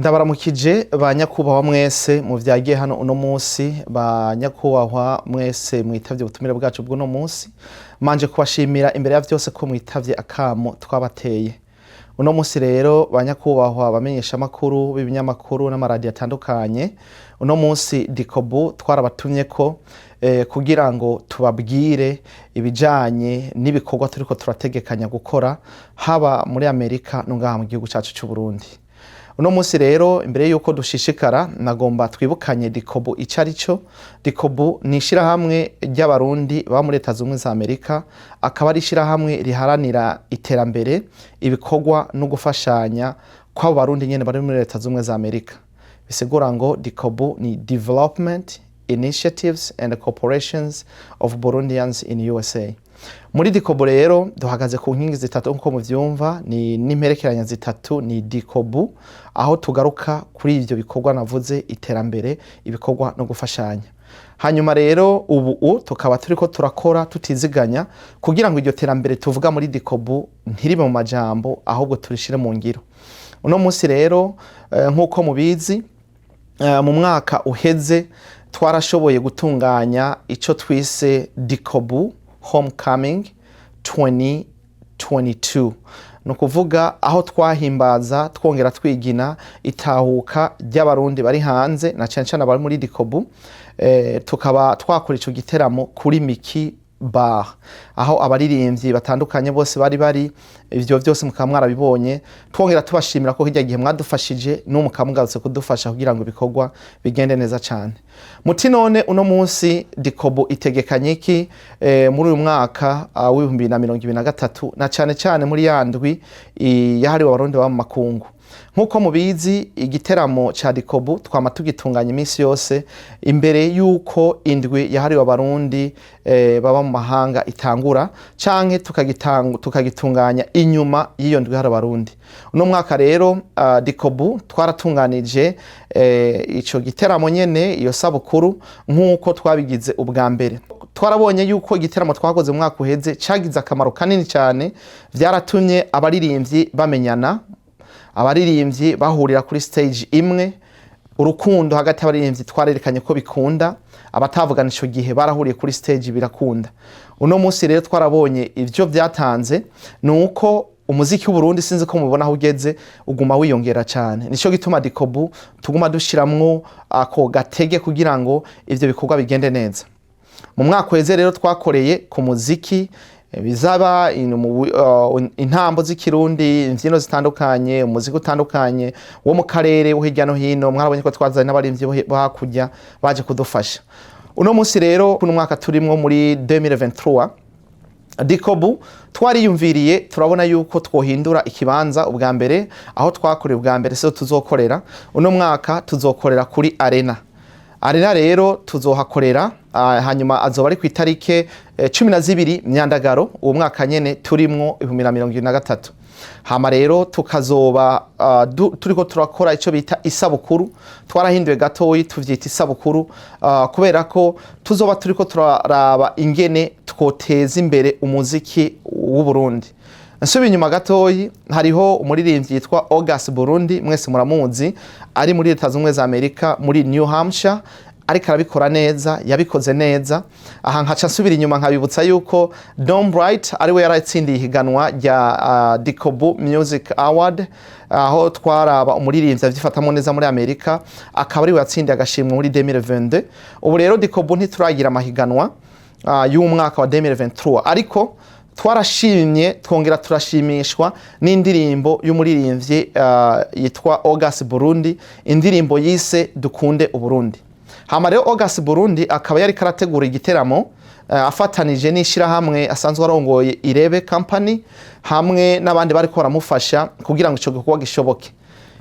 Ndabaramukije ba nyakubahwa mwese mu vyagiye hano uno munsi, ba nyakubahwa mwese mwitavye ubutumire bwacu bw'uno munsi. Manje kubashimira imbere ya vyose ko mwitavye akamo twabateye. Uno munsi rero ba nyakubahwa bamenyesha makuru b'ibinyamakuru n'amaradiyo atandukanye, uno munsi DICOBU twarabatumye ko kugira ngo tubabwire ibijanye n'ibikorwa turiko turategekanya gukora haba muri Amerika no ngaha mu gihugu cacu c'u Burundi. Uno munsi rero imbere yuko dushishikara nagomba twibukanye DICOBU icarico. DICOBU ni ishirahamwe ry'abarundi baba muri Leta Zunze za Amerika, akaba ari ishirahamwe riharanira iterambere, ibikorwa no gufashanya kw'abo barundi nyene bari muri Leta Zunze za Amerika. Bisigura ngo DICOBU ni Development Initiatives and Corporations of Burundians in USA. Muri DICOBU rero duhagaze ku nkingi zitatu nko muvyumva, ni n'imperekeranya zitatu, ni DICOBU aho tugaruka kuri ivyo bikorwa navuze, iterambere, ibikorwa no gufashanya. Hanyuma rero ubu tukaba turiko turakora tutiziganya kugira ngo iryo terambere tuvuga muri DICOBU ntiribe mu majambo ahubwo turishire mu ngiro. Uno munsi rero nkuko mubizi, mu mwaka uheze twarashoboye gutunganya ico twise DICOBU Homecoming 2022. No kuvuga aho twahimbaza twongera twigina itahuka ry'abarundi bari hanze na cyane abari muri DICOBU. Tukaba twakora ico gitaramo kuri Miki Bar, aho abaririmbyi batandukanye bose bari ivyo byose mukaba mwarabibonye. Twongera tubashimira ko hirya gihe mwadufashije no mukamugarutse kudufasha kugira ngo ibikorwa bigende neza cyane. Muti none uno munsi DICOBU itegekanye iki muri uyu mwaka w'2023 na cyane muri yandwi yahariwe abarundi baba mu makungu. Nkuko mubizi igiteramo ca DICOBU twama tugitunganya iminsi yose imbere yuko indwi yahariwe abarundi baba mu mahanga itangura, canke tukagitunganya inyuma y'iyo ndwi yahariwe abarundi. Uno mwaka rero DICOBU twaratunganije ico giteramo nyene, iyo sabukuru nkuko twabigize ubwa mbere. Twarabonye yuko igiteramo twakoze mu mwaka uheze cagize akamaro kanini cyane, vyaratumye abaririmbyi bamenyana, abaririmbyi bahurira kuri stage imwe, urukundo hagati y'abaririmbyi twarerekanye ko bikunda, abatavugana ico gihe barahuriye kuri stage birakunda. Uno munsi rero twarabonye ivyo byatanze, nuko umuziki w'Uburundi sinzi ko mubona aho ugeze uguma wiyongera cyane. Nico gituma DICOBU tuguma dushiramwo ako gatege kugira ngo ivyo bikorwa bigende neza. Mu mwaka uheze rero twakoreye ku muziki, bizaba intambo z'ikirundi, imvyino zitandukanye, umuziki utandukanye wo mu karere wo hirya no hino. Mwarabonye ko twazanye n'abarimvyi bo hakurya baje kudufasha. Uno munsi rero kuno mwaka turimwo muri 2023 DICOBU twariyumviriye turabona yuko twohindura ikibanza. Ubwa mbere aho twakoreye ubwa mbere so tuzokorera uno mwaka tuzokorera kuri Arena rero tuzohakorera hanyuma azoba ari ku itarike 12 Myandagaro uwo mwaka nyene turimwo 2023. Hama rero tukazoba turiko turakora ico bita isabukuru. Twarahinduye gatoyi tuvyita isabukuru kubera ko tuzoba turiko turaraba ingene twoteza imbere umuziki w'u Burundi. Nsubi inyuma gatoyi, hariho umuririmbyi yitwa August Burundi, mwese muramuzi, ari muri Leta Zunze za Amerika muri New Hampshire, ariko arabikora neza, yabikoze neza. Aha nkaca nsubira inyuma nkabibutsa yuko Dom Bright ari we yaratsindiye ihiganwa rya DICOBU Music Award, aho twaraba umuririmbyi avyifatamo neza muri Amerika, akaba ari we yatsindiye agashimwe muri 2022. Ubu rero DICOBU ntituragira amahiganwa y'umwaka wa 2023, ariko twarashimye twongera turashimishwa n'indirimbo y'umuririmbyi yitwa August Burundi, indirimbo yise Dukunde Uburundi. Hama rero August Burundi akaba yari karategura igiteramo afatanije n'ishirahamwe asanzwe arongoye Irebe Company hamwe n'abandi bariko baramufasha kugira ngo ico gikorwa gishoboke.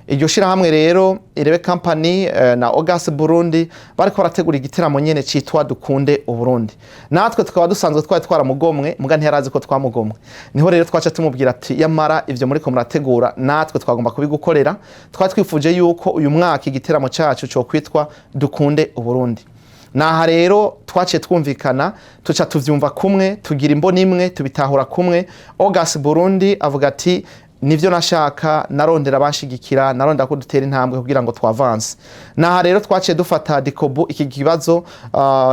Iryo shirahamwe rero Irebe Company na August Burundi bariko barategura igiteramo nyene citwa Dukunde Uburundi. Natwe tukaba dusanzwe twaramugomwe, muga ntiyarazi ko twamugomwe. Niho rero twaca tumubwira ati yamara ivyo muriko murategura natwe twagomba kubigukorera. Twatwifuje yuko uyu mwaka igiteramo cacu cyo kwitwa Dukunde Uburundi. Naha rero twaciye twumvikana, tuca tuvyumva kumwe, tugira imboni imwe, tubitahura kumwe. August Burundi avuga ati nivyo nashaka narondera abashigikira narondera ko dutera intambwe kugira ngo twavanse naha rero twaciye dufata DICOBU iki kibazo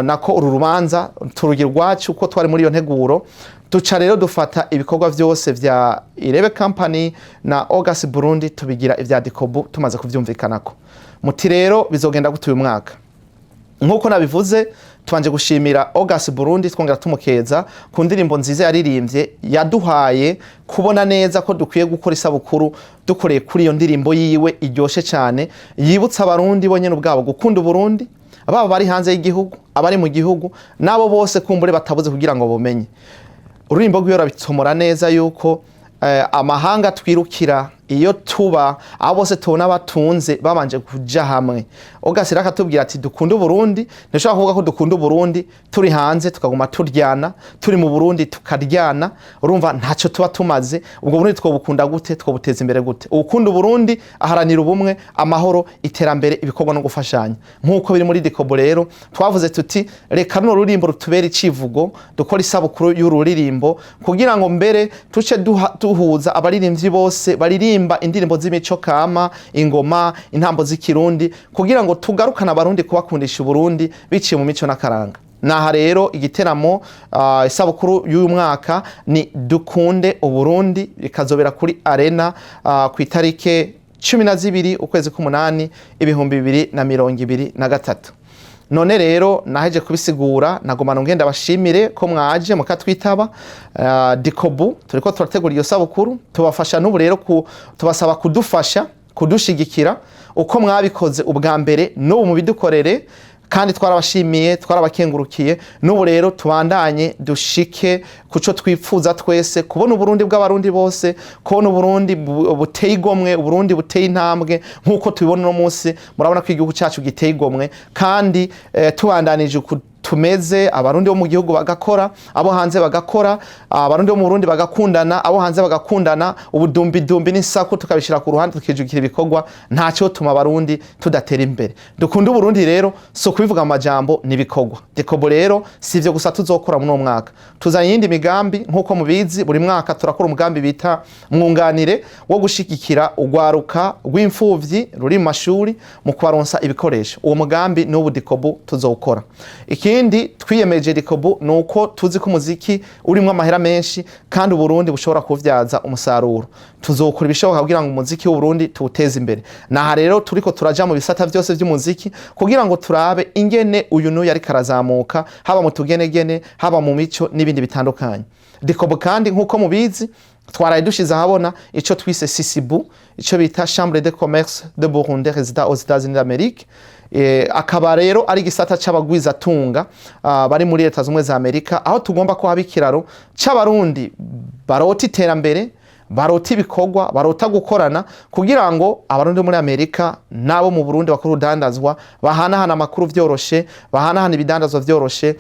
nako uru rubanza turugira rwacu uko twari muri iyo nteguro tuca rero dufata ibikorwa vyose vya Irebe Company na August Burundi tubigira ivya DICOBU tumaze kuvyumvikanako muti rero bizogenda gutuye umwaka nkuko nabivuze twanje gushimira August Burundi twongera tumukeza ku ndirimbo nziza yaririmbye yaduhaye kubona neza ko dukwiye gukora isabukuru dukoreye kuri iyo ndirimbo yiwe iryoshe cyane yibutsa abarundi bonyene ubwabo gukunda Uburundi ababa bari hanze y'igihugu abari mu gihugu nabo bose kumbure batabuze kugira ngo bumenye ururimbo rw'yo rabitsomora neza yuko amahanga twirukira iyo tuba abo bose tubona batunze babanje kuja hamwe ugasira akatubwira ati dukunda Uburundi ndashaka kuvuga ko dukunda Uburundi turi hanze tukaguma turyana turi mu Burundi tukaryana urumva ntacyo tuba tumaze ubwo Burundi twobukunda gute twobuteza imbere gute ukunda Uburundi aharanira ubumwe amahoro iterambere ibikorwa no gufashanya nkuko biri muri DICOBU rero twavuze tuti reka no rurimbo rutubera icivugo dukora isabukuru y'ururirimbo kugira ngo mbere tuce duhuza abaririmbyi bose baririmba indirimbo z'imico kama ingoma intambo z'ikirundi kugira ngo tugarukana abarundi kubakundisha Uburundi biciye mu mico n'akaranga naha rero igitaramo isabukuru y'uyu mwaka ni dukunde Uburundi bikazobera kuri arena ku itarike 12 ukwezi k'umunani 2023 none rero naheje kubisigura nagomana ngenda bashimire ko mwaje mukatwitaba DICOBU turiko turategura iyo sabukuru tubafasha n'ubu rero tubasaba kudufasha kudushigikira uko mwabikoze ubwa mbere n'ubu mu bidukorere kandi twarabashimiye twarabakengurukiye n'ubu rero tubandanye dushike kuco twipfuza twese kubona Uburundi bw'abarundi bose kubona Uburundi buteye igomwe Uburundi buteye intambwe nkuko tubibona no munsi murabona ko igihugu cyacu giteye igomwe kandi tubandanije tumeze abarundi bo mu gihugu bagakora abo hanze bagakora abarundi bo mu Burundi bagakundana abo hanze bagakundana ubudumbi n'isako tukabishira ku ruhande tukijukira ibikorwa ntacyo tuma abarundi tudatera imbere dukunda Uburundi rero so kubivuga amajambo nibikorwa DICOBU rero sivyo gusa tuzokora mu mwaka tuzanye yindi migambi nkuko mubizi buri mwaka turakora umugambi bita mwunganire wo gushikikira ugwaruka rw'imfuvyi ruri mu mashuri mu kubaronsa ibikoresho uwo mugambi n'ubu DICOBU tuzokora ikindi twiyemeje DICOBU nuko tuzi ko muziki urimo amahera menshi kandi Uburundi bushobora kuvyaza umusaruro tuzokora ibishoboka kugira ngo umuziki w'Uburundi tuwuteze imbere naha rero turiko turaja mu bisata byose by'umuziki kugira ngo turabe ingene uyu no yari karazamuka haba mu tugenegene haba mu mico n'ibindi bitandukanye DICOBU kandi nkuko mubizi twaraye dushize ahabona ico twise CCBU ico bita Chambre de Commerce de Burundi résident aux États-Unis d'Amérique akaba rero ari gisata c'abagwiza tunga bari muri Leta z'Ubumwe za Amerika aho tugomba ko haba ikiraro c'abarundi barota iterambere barota ibikorwa barota gukorana kugira ngo abarundi muri Amerika nabo mu Burundi bakuru udandazwa bahanahana amakuru vyoroshe bahanahana ibidandazwa vyoroshe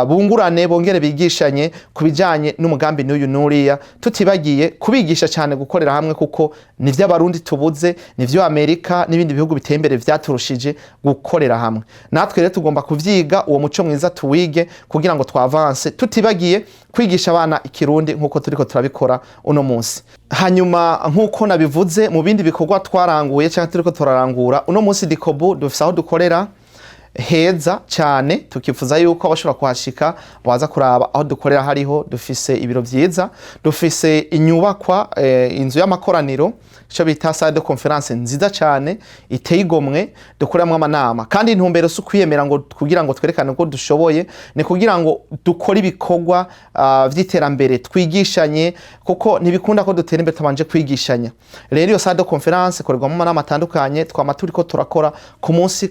bungurane bongere bigishanye kubijanye n'umugambi n'uyu nuriya tutibagiye kubigisha cyane gukorera hamwe kuko nivyo abarundi tubuze nivyo Amerika n'ibindi bihugu bitembere vyaturushije gukorera hamwe natwe rero tugomba kuvyiga uwo muco mwiza tuwige kugira ngo twavanse tutibagiye kwigisha abana ikirundi nkuko turiko turabikora uno munsi hanyuma nkuko nabivuze mu bindi bikorwa twaranguye cyangwa turiko turarangura uno munsi DICOBU dufise aho dukorera heza cyane tukifuza yuko abashobora kuhashika baza kuraba aho dukorera hariho dufise ibiro vyiza dufise inyubakwa inzu y'amakoraniro cyo bita salle de conference nziza cyane iteye igomwe dukoreramo amanama kandi intumbero su kwiyemera ngo kugira ngo twerekane ko dushoboye ni kugira ngo dukore ibikorwa vy'iterambere twigishanye kuko nibikunda ko dutera imbere tabanje kwigishanya rero iyo salle de conference korerwamo amanama atandukanye twama turiko turakora ku munsi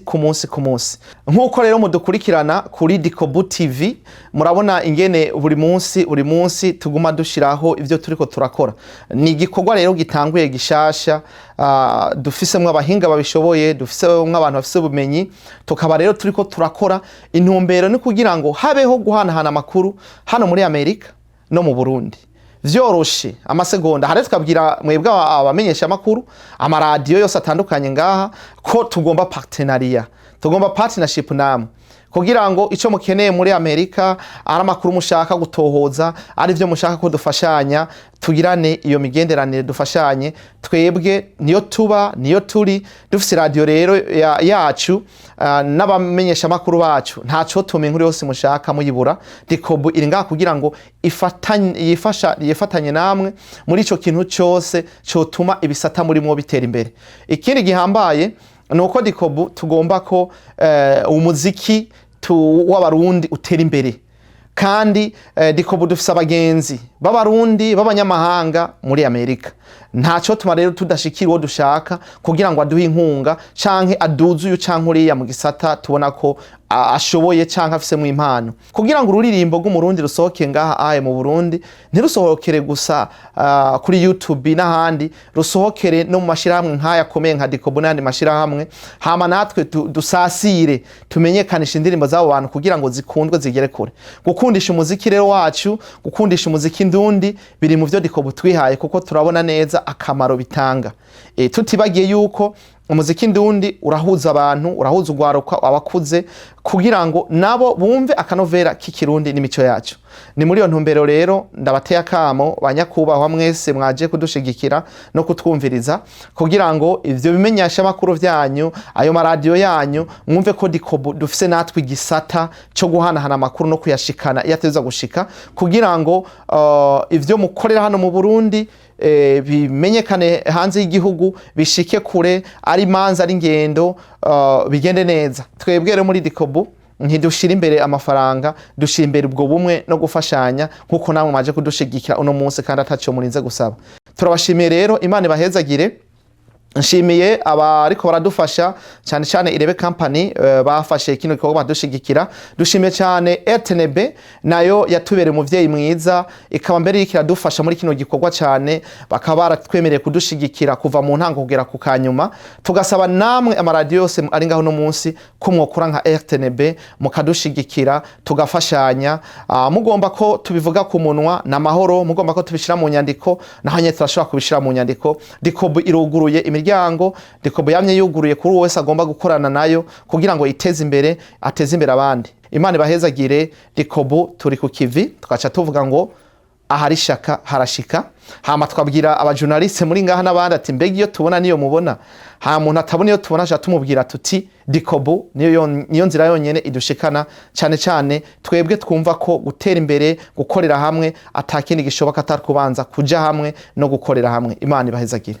nkuko rero mudukurikirana kuri DICOBU TV murabona ingene buri munsi tuguma dushiraho ivyo turiko turakora ni igikorwa rero gitanguye gishasha dufisemwe abahinga babishoboye dufisemwe abantu bafise ubumenyi tukaba rero turiko turakora intumbero ni kugira ngo habeho guhanahana amakuru hano muri Amerika no mu Burundi vyoroshe amasegonda hari tukabwira mwebwe abamenyesha amakuru amaradiyo yose atandukanye ngaha ko tugomba partnership namwe kugira ngo ico mukeneye muri Amerika ari amakuru mushaka gutohoza ari byo mushaka ko dufashanya tugirane iyo migenderanire dufashanye twebwe niyo tuba niyo turi dufise radio rero yacu n'abamenyesha makuru bacu ntaco tume inkuru yose mushaka muyibura DICOBU iri ngaha kugira ngo yifatanye namwe muri ico kintu cyose cotuma ibisata muri mwo bitera imbere. Ikindi gihambaye nuko DICOBU tugomba ko umuziki w'abarundi utera imbere kandi DICOBU dufise abagenzi b'abarundi b'abanyamahanga muri Amerika ntaco tuma rero tudashikira uwo dushaka kugira ngo aduhe inkunga canke aduze uyu canke uriya mu gisata tubona ko ashoboye canke afise mu impano kugira ngo ururirimbo rw'umurundi rusohoke ngaha mu Burundi ntirusohokere gusa kuri YouTube n'ahandi rusohokere no mu mashirahamwe nk'aya komeye nka DICOBU n'andi mashirahamwe hama natwe dusasire tumenyekanisha indirimbo z'abo bantu kugira ngo zikundwe zigere kure. Gukundisha umuziki rero wacu gukundisha umuziki ndundi biri mu byo DICOBU twihaye kuko turabona neza akamaro bitanga. Tutibagiye yuko umuziki ndundi urahuza abantu urahuza ugwaruka abakuze kugira ngo nabo bumve akanovera k'ikirundi n'imico yacu. Ni muri yo ntumbero rero ndabateye akamo banyakubahwa mwese mwaje kudushigikira no kutwumviriza kugira ngo ivyo bimenyesha makuru vyanyu ayo maradio yanyu mwumve ko DICOBU dufise natwe igisata cyo guhanahana makuru no kuyashikana yateza gushika kugira ngo ivyo mukorera hano mu Burundi bimenyekane hanze y'igihugu bishike kure ari manza ari ngendo bigende neza. Twebwe rero muri DICOBU ntidushira imbere amafaranga dushira imbere ubwo bumwe no gufashanya nkuko namwe maje kudushigikira uno munsi kandi ataco murinze gusaba. Turabashimiye rero Imana ibahezagire. Nshimiye abariko baradufasha cyane cyane Irebe Company bafashe kino gikorwa badushigikira. Dushimiye cyane RTNB nayo yatubere umuvyeyi mwiza ikaba mbere ikiradufasha muri kino gikorwa cyane bakaba baratwemereye kudushigikira kuva mu ntango kugera ku kanyuma. Tugasaba namwe amaradio yose ari ngaho no munsi ko mwokora nka RTNB mukadushigikira tugafashanya. Mugomba ko tubivuga ku munwa na mahoro mugomba ko tubishira mu nyandiko naho nyine turashobora kubishira mu nyandiko. DICOBU iruguruye imiryango DICOBU yamye yuguruye kuri wese agomba gukorana nayo kugira ngo iteze imbere ateze imbere abandi. Imana ibahezagire. DICOBU turi ku kivi twaca tuvuga ngo ahari shaka harashika. Hama twabwira abajournaliste muri ngaha n'abandi ati mbega iyo tubona niyo mubona ha muntu atabona iyo tubona acha tumubwira tuti DICOBU niyo nzira yonyene idushikana cyane cyane twebwe twumva ko gutera imbere gukorera hamwe atakindi gishoboka atari kubanza kuja hamwe no gukorera hamwe. Imana ibahezagire.